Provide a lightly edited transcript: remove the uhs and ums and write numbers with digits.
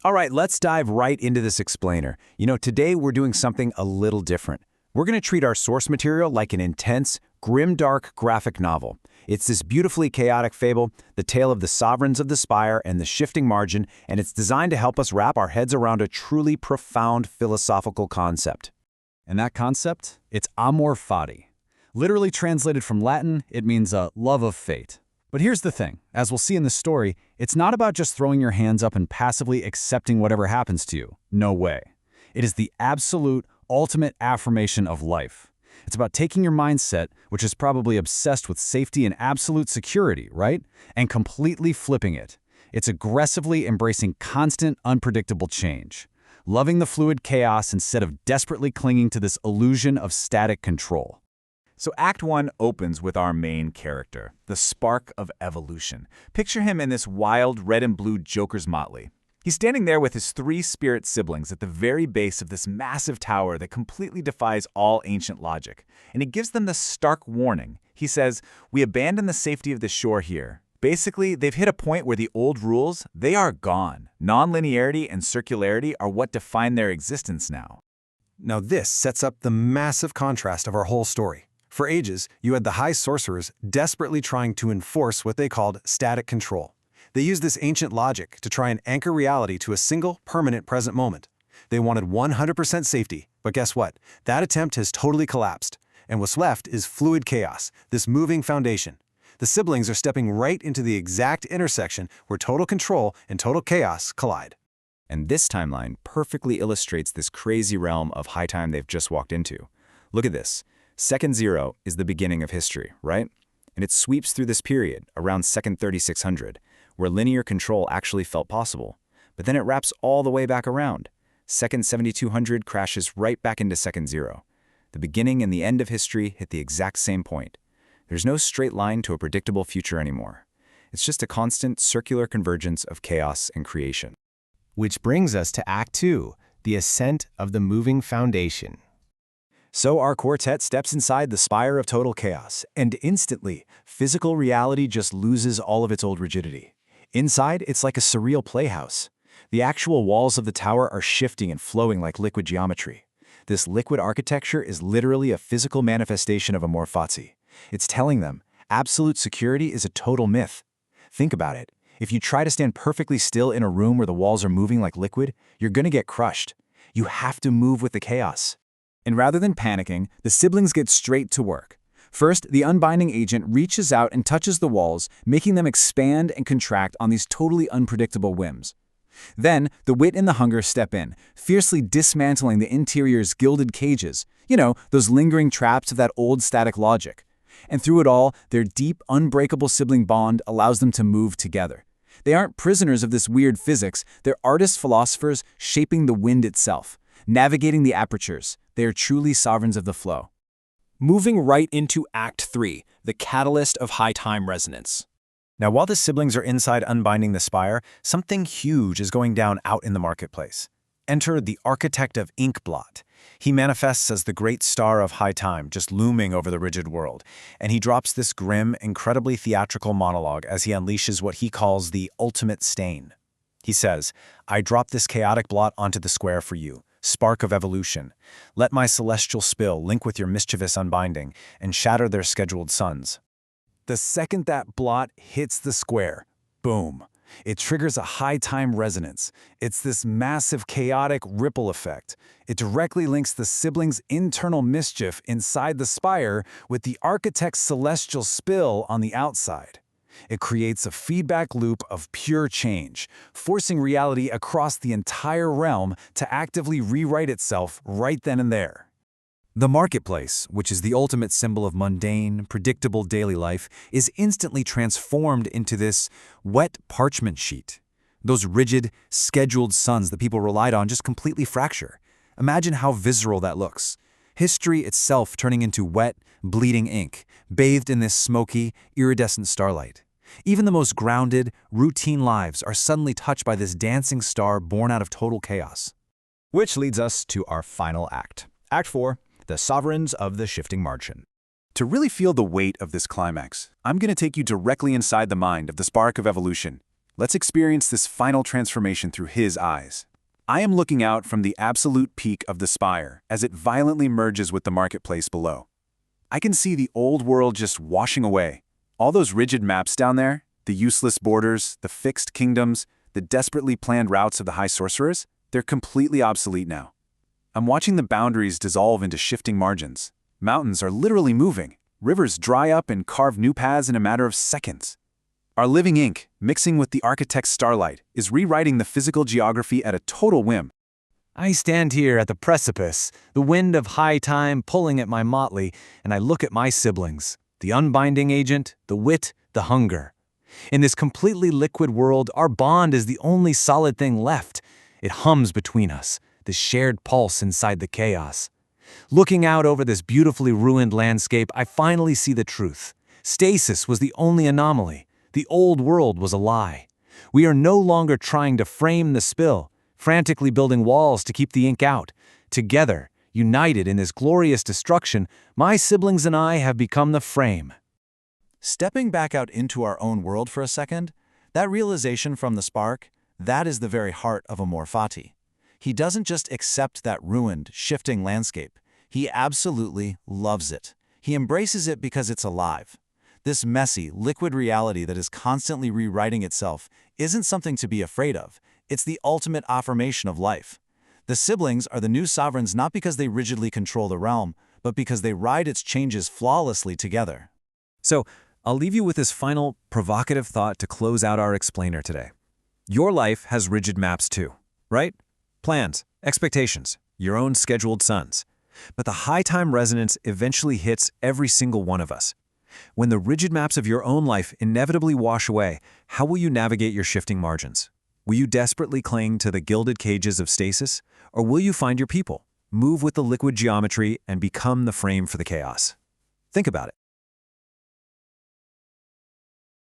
All right, let's dive right into this explainer. Today we're doing something a little different. We're going to treat our source material like an intense, grim-dark graphic novel. It's this beautifully chaotic fable, the tale of the sovereigns of the Spire and the shifting margin, and it's designed to help us wrap our heads around a truly profound philosophical concept. And that concept? It's amor fati. Literally translated from Latin, it means a love of fate. But here's the thing, as we'll see in this story, it's not about just throwing your hands up and passively accepting whatever happens to you. No way. It is the absolute, ultimate affirmation of life. It's about taking your mindset, which is probably obsessed with safety and absolute security, right? And completely flipping it. It's aggressively embracing constant, unpredictable change. Loving the fluid chaos instead of desperately clinging to this illusion of static control. So Act 1 opens with our main character, the spark of evolution. Picture him in this wild red and blue Joker's motley. He's standing there with his three spirit siblings at the very base of this massive tower that completely defies all ancient logic. And he gives them the stark warning. He says, "We abandon the safety of the shore here." Basically, they've hit a point where the old rules, they are gone. Non-linearity and circularity are what define their existence now. Now this sets up the massive contrast of our whole story. For ages, you had the high sorcerers desperately trying to enforce what they called static control. They used this ancient logic to try and anchor reality to a single, permanent present moment. They wanted 100% safety, but guess what? That attempt has totally collapsed, and what's left is fluid chaos, this moving foundation. The siblings are stepping right into the exact intersection where total control and total chaos collide. And this timeline perfectly illustrates this crazy realm of high time they've just walked into. Look at this. Second 0 is the beginning of history, right? And it sweeps through this period, around second 3600, where linear control actually felt possible. But then it wraps all the way back around. Second 7200 crashes right back into second 0. The beginning and the end of history hit the exact same point. There's no straight line to a predictable future anymore. It's just a constant circular convergence of chaos and creation. Which brings us to Act 2, the ascent of the moving foundation. So our quartet steps inside the spire of total chaos, and instantly, physical reality just loses all of its old rigidity. Inside, it's like a surreal playhouse. The actual walls of the tower are shifting and flowing like liquid geometry. This liquid architecture is literally a physical manifestation of amor fati. It's telling them, absolute security is a total myth. Think about it. If you try to stand perfectly still in a room where the walls are moving like liquid, you're gonna get crushed. You have to move with the chaos. And rather than panicking, the siblings get straight to work. First, the unbinding agent reaches out and touches the walls, making them expand and contract on these totally unpredictable whims. Then, the wit and the hunger step in, fiercely dismantling the interior's gilded cages, those lingering traps of that old static logic. And through it all, their deep, unbreakable sibling bond allows them to move together. They aren't prisoners of this weird physics, they're artist-philosophers shaping the wind itself, navigating the apertures. They are truly sovereigns of the flow. Moving right into Act 3, the catalyst of high time resonance. Now, while the siblings are inside unbinding the spire, something huge is going down out in the marketplace. Enter the architect of Inkblot. He manifests as the great star of high time, just looming over the rigid world, and he drops this grim, incredibly theatrical monologue as he unleashes what he calls the ultimate stain. He says, "I drop this chaotic blot onto the square for you. Spark of evolution. Let my celestial spill link with your mischievous unbinding and shatter their scheduled suns." The second that blot hits the square, boom, it triggers a high-time resonance. It's this massive chaotic ripple effect. It directly links the siblings' internal mischief inside the spire with the architect's celestial spill on the outside. It creates a feedback loop of pure change, forcing reality across the entire realm to actively rewrite itself right then and there. The marketplace, which is the ultimate symbol of mundane, predictable daily life, is instantly transformed into this wet parchment sheet. Those rigid, scheduled suns that people relied on just completely fracture. Imagine how visceral that looks. History itself turning into wet, bleeding ink, bathed in this smoky, iridescent starlight. Even the most grounded, routine lives are suddenly touched by this dancing star born out of total chaos. Which leads us to our final act. Act 4, the sovereigns of the shifting margin. To really feel the weight of this climax, I'm going to take you directly inside the mind of the spark of evolution. Let's experience this final transformation through his eyes. I am looking out from the absolute peak of the Spire as it violently merges with the marketplace below. I can see the old world just washing away. All those rigid maps down there, the useless borders, the fixed kingdoms, the desperately planned routes of the high sorcerers, they're completely obsolete now. I'm watching the boundaries dissolve into shifting margins. Mountains are literally moving. Rivers dry up and carve new paths in a matter of seconds. Our living ink, mixing with the architect's starlight, is rewriting the physical geography at a total whim. I stand here at the precipice, the wind of high time pulling at my motley, and I look at my siblings, the unbinding agent, the wit, the hunger. In this completely liquid world, our bond is the only solid thing left. It hums between us, the shared pulse inside the chaos. Looking out over this beautifully ruined landscape, I finally see the truth. Stasis was the only anomaly. The old world was a lie. We are no longer trying to frame the spill, frantically building walls to keep the ink out. Together, united in this glorious destruction, my siblings and I have become the frame. Stepping back out into our own world for a second, that realization from the spark, that is the very heart of Amor Fati. He doesn't just accept that ruined, shifting landscape. He absolutely loves it. He embraces it because it's alive. This messy, liquid reality that is constantly rewriting itself isn't something to be afraid of. It's the ultimate affirmation of life. The siblings are the new sovereigns not because they rigidly control the realm, but because they ride its changes flawlessly together. So, I'll leave you with this final, provocative thought to close out our explainer today. Your life has rigid maps too, right? Plans, expectations, your own scheduled suns. But the high time resonance eventually hits every single one of us. When the rigid maps of your own life inevitably wash away, how will you navigate your shifting margins? Will you desperately cling to the gilded cages of stasis? Or will you find your people, move with the liquid geometry, and become the frame for the chaos? Think about it.